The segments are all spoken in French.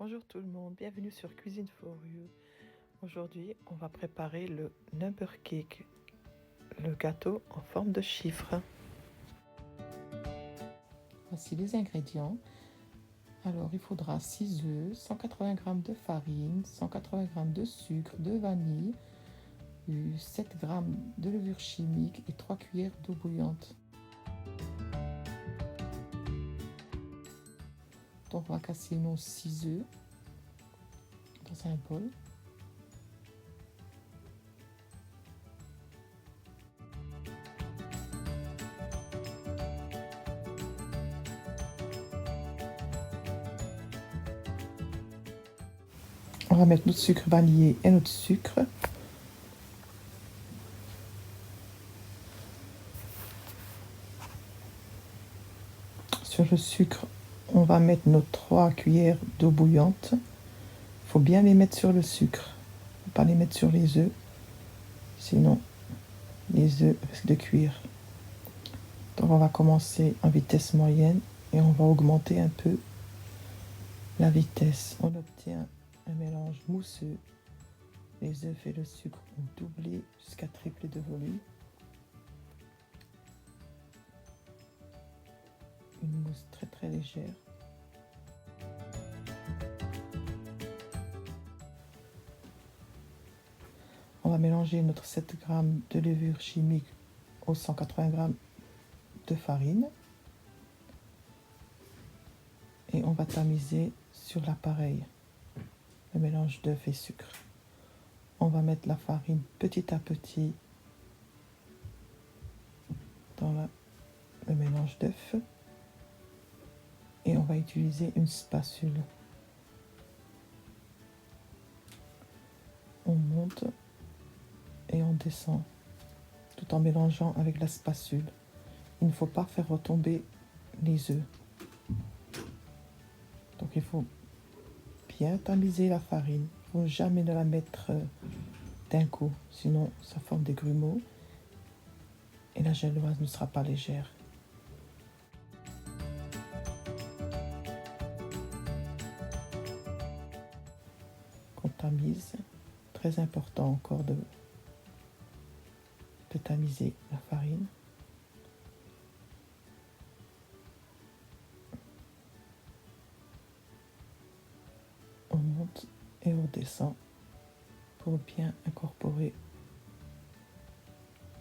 Bonjour tout le monde, bienvenue sur Cuisine for You. Aujourd'hui, on va préparer le number cake, le gâteau en forme de chiffre. Voici les ingrédients. Alors, il faudra 6 œufs, 180 g de farine, 180 g de sucre, de vanille, 7 g de levure chimique et 3 cuillères d'eau bouillante. Donc, on va casser nos 6 œufs dans un bol. On va mettre notre sucre vanillé et notre sucre. Sur le sucre, on va mettre nos 3 cuillères d'eau bouillante. Il faut bien les mettre sur le sucre, pas les mettre sur les œufs, sinon les œufs risquent de cuire. Donc on va commencer en vitesse moyenne et on va augmenter un peu la vitesse. On obtient un mélange mousseux. Les œufs et le sucre ont doublé jusqu'à tripler de volume. Une mousse très très légère. On va mélanger notre 7 g de levure chimique aux 180 g de farine. Et on va tamiser sur l'appareil le mélange d'œufs et sucre. On va mettre la farine petit à petit dans le mélange d'œufs. Et on va utiliser une spatule. On monte et on descend tout en mélangeant avec la spatule. Il ne faut pas faire retomber les œufs. Donc il faut bien tamiser la farine. Il ne faut jamais la mettre d'un coup, sinon ça forme des grumeaux et la génoise ne sera pas légère. On tamise, très important encore de tamiser la farine. On monte et on descend pour bien incorporer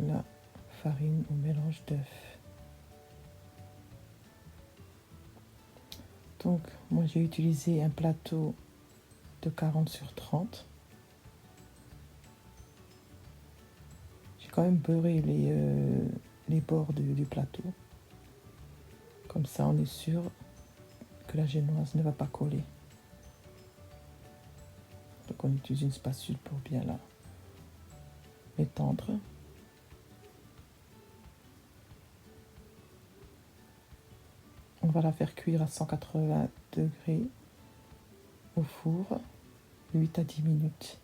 la farine au mélange d'œufs. Donc moi j'ai utilisé un plateau de 40 sur 30. J'ai quand même beurré les bords du plateau. Comme ça on est sûr que la génoise ne va pas coller. Donc on utilise une spatule pour bien l'étendre. On va la faire cuire à 180 degrés au four, 8 à 10 minutes.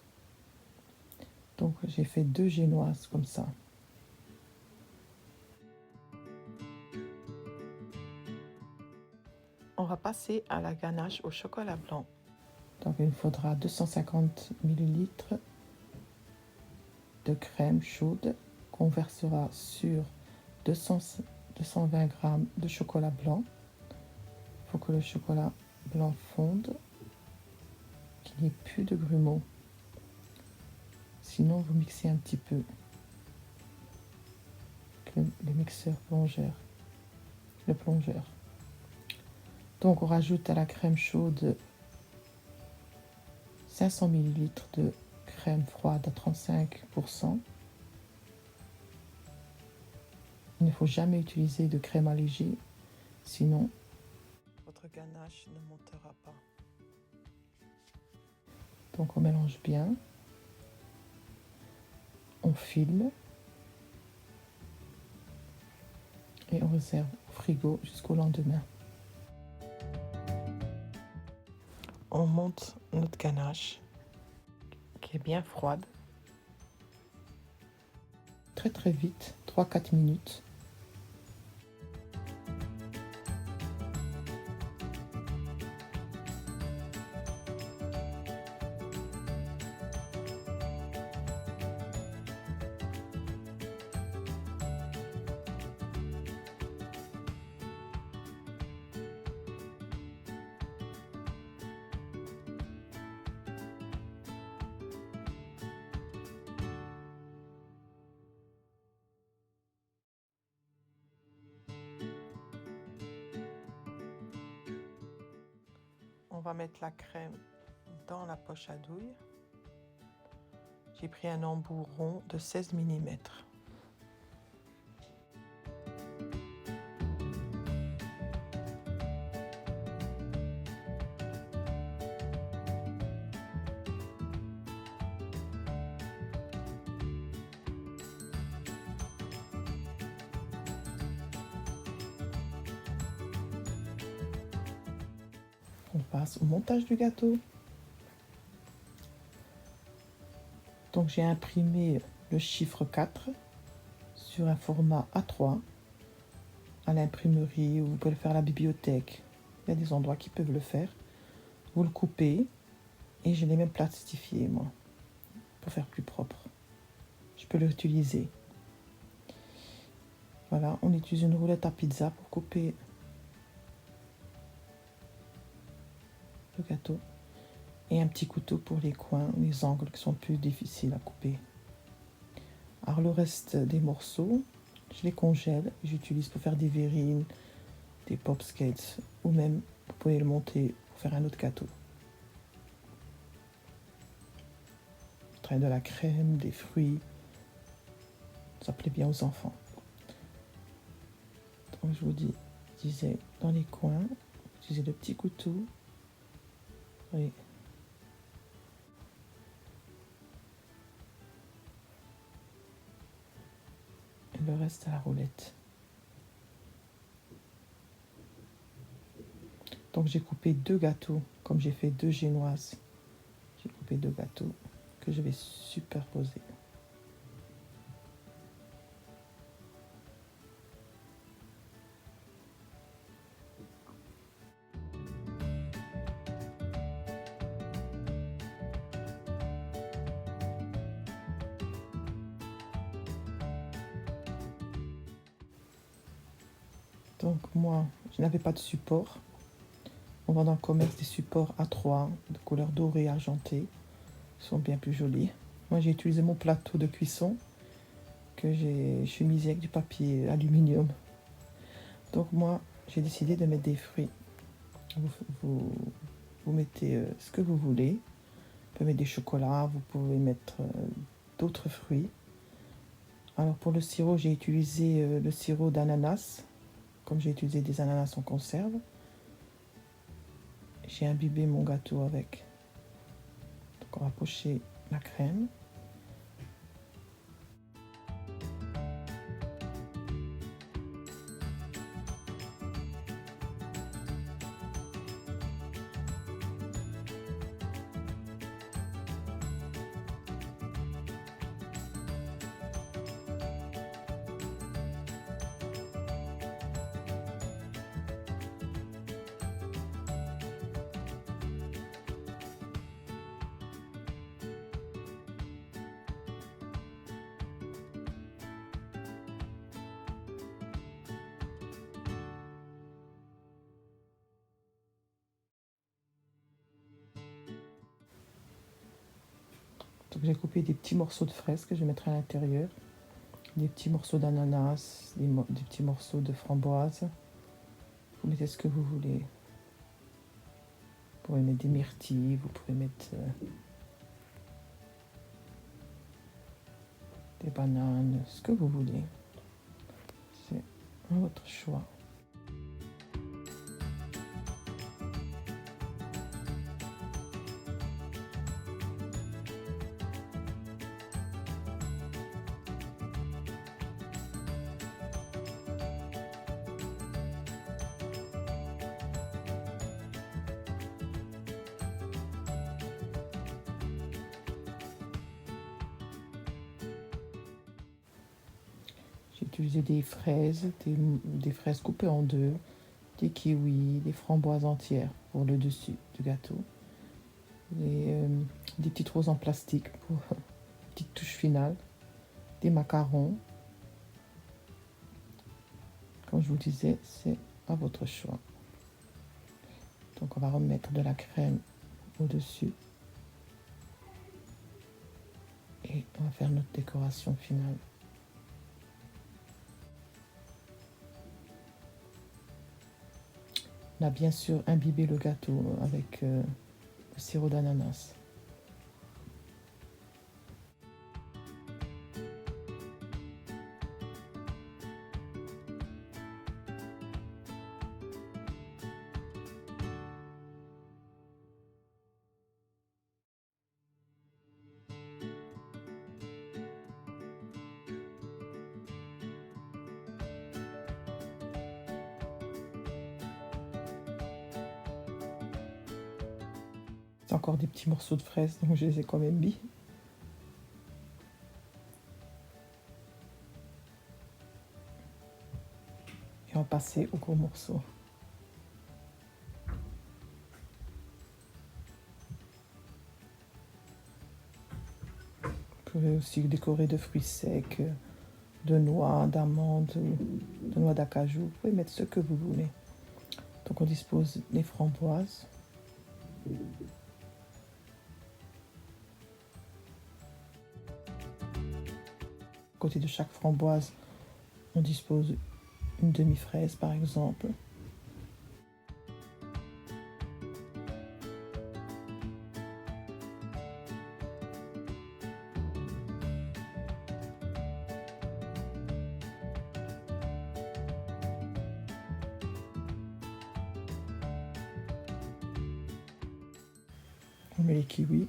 Donc j'ai fait 2 génoises comme ça. On va passer à la ganache au chocolat blanc. Donc il faudra 250 ml de crème chaude qu'on versera sur 220 g de chocolat blanc. Il faut que le chocolat blanc fonde, qu'il n'y ait plus de grumeaux. Sinon, vous mixez un petit peu avec le mixeur plongeur. Donc on rajoute à la crème chaude 500 ml de crème froide à 35%. Il ne faut jamais utiliser de crème allégée, sinon votre ganache ne montera pas. Donc on mélange bien, on file et on réserve au frigo jusqu'au lendemain. On monte notre ganache qui est bien froide. Très très vite, 3-4 minutes. on va mettre la crème dans la poche à douille. J'ai pris un embout rond de 16 mm. On passe au montage du gâteau. Donc j'ai imprimé le chiffre 4 sur un format A3 à l'imprimerie, ou vous pouvez le faire à la bibliothèque. Il y a des endroits qui peuvent le faire. Vous le coupez et je l'ai même plastifié moi pour faire plus propre. Je peux l'utiliser. Voilà, on utilise une roulette à pizza pour couper le gâteau et un petit couteau pour les coins, les angles qui sont plus difficiles à couper. Alors le reste des morceaux, je les congèle, j'utilise pour faire des verrines, des pop skates, ou même vous pouvez le monter pour faire un autre gâteau. Je traîne de la crème, des fruits, ça plaît bien aux enfants. Donc je vous disais dans les coins, utilisez le petit couteau. Oui. Et le reste à la roulette. Donc j'ai coupé 2 gâteaux, comme j'ai fait 2 génoises. J'ai coupé 2 gâteaux que je vais superposer. Donc moi, je n'avais pas de support. On vend dans le commerce des supports A3 de couleur dorée argentée. Ils sont bien plus jolis. Moi, j'ai utilisé mon plateau de cuisson que j'ai chemisé avec du papier aluminium. Donc moi, j'ai décidé de mettre des fruits. Vous mettez ce que vous voulez. Vous pouvez mettre des chocolats, vous pouvez mettre d'autres fruits. Alors pour le sirop, j'ai utilisé le sirop d'ananas. Comme j'ai utilisé des ananas en conserve, j'ai imbibé mon gâteau avec. Donc on va pocher la crème. Donc j'ai coupé des petits morceaux de fraises que je mettrai à l'intérieur, des petits morceaux d'ananas, des petits morceaux de framboise. Vous mettez ce que vous voulez. Vous pouvez mettre des myrtilles, vous pouvez mettre des bananes, ce que vous voulez. C'est votre choix. J'ai utilisé des fraises, des fraises coupées en deux, des kiwis, des framboises entières pour le dessus du gâteau. Et, des petites roses en plastique pour petite touche finale, des macarons. Comme je vous disais, c'est à votre choix. Donc on va remettre de la crème au-dessus. Et on va faire notre décoration finale. On a bien sûr imbibé le gâteau avec le sirop d'ananas. C'est encore des petits morceaux de fraises, donc je les ai quand même mis. Et on va passer aux gros morceaux. Vous pouvez aussi décorer de fruits secs, de noix, d'amandes, de noix d'acajou. Vous pouvez mettre ce que vous voulez. Donc on dispose des framboises. À côté de chaque framboise, on dispose une demi-fraise par exemple. On met les kiwis.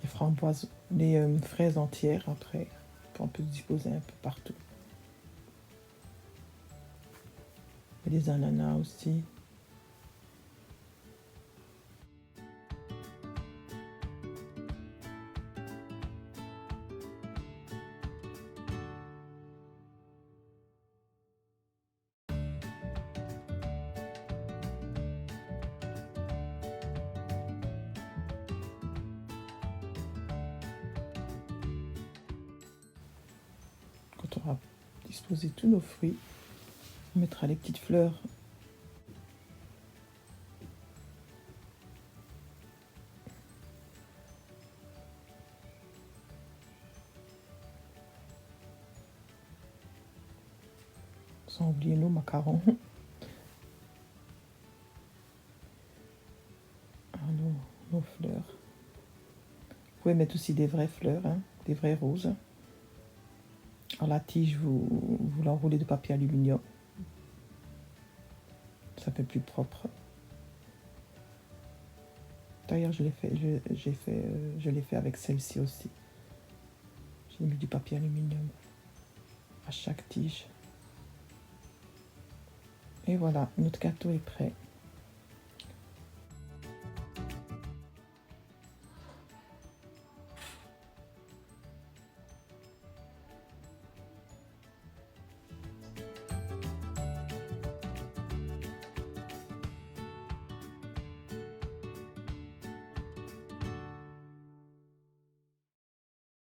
Les framboises, les fraises entières après. On peut disposer un peu partout. Et les ananas aussi. Quand on aura disposé tous nos fruits, on mettra les petites fleurs sans oublier nos macarons. Nos fleurs. Vous pouvez mettre aussi des vraies fleurs, hein, des vraies roses. Alors la tige, vous l'enroulez de papier aluminium. Ça fait plus propre. D'ailleurs, je l'ai fait avec celle-ci aussi. J'ai mis du papier aluminium à chaque tige. Et voilà, notre gâteau est prêt.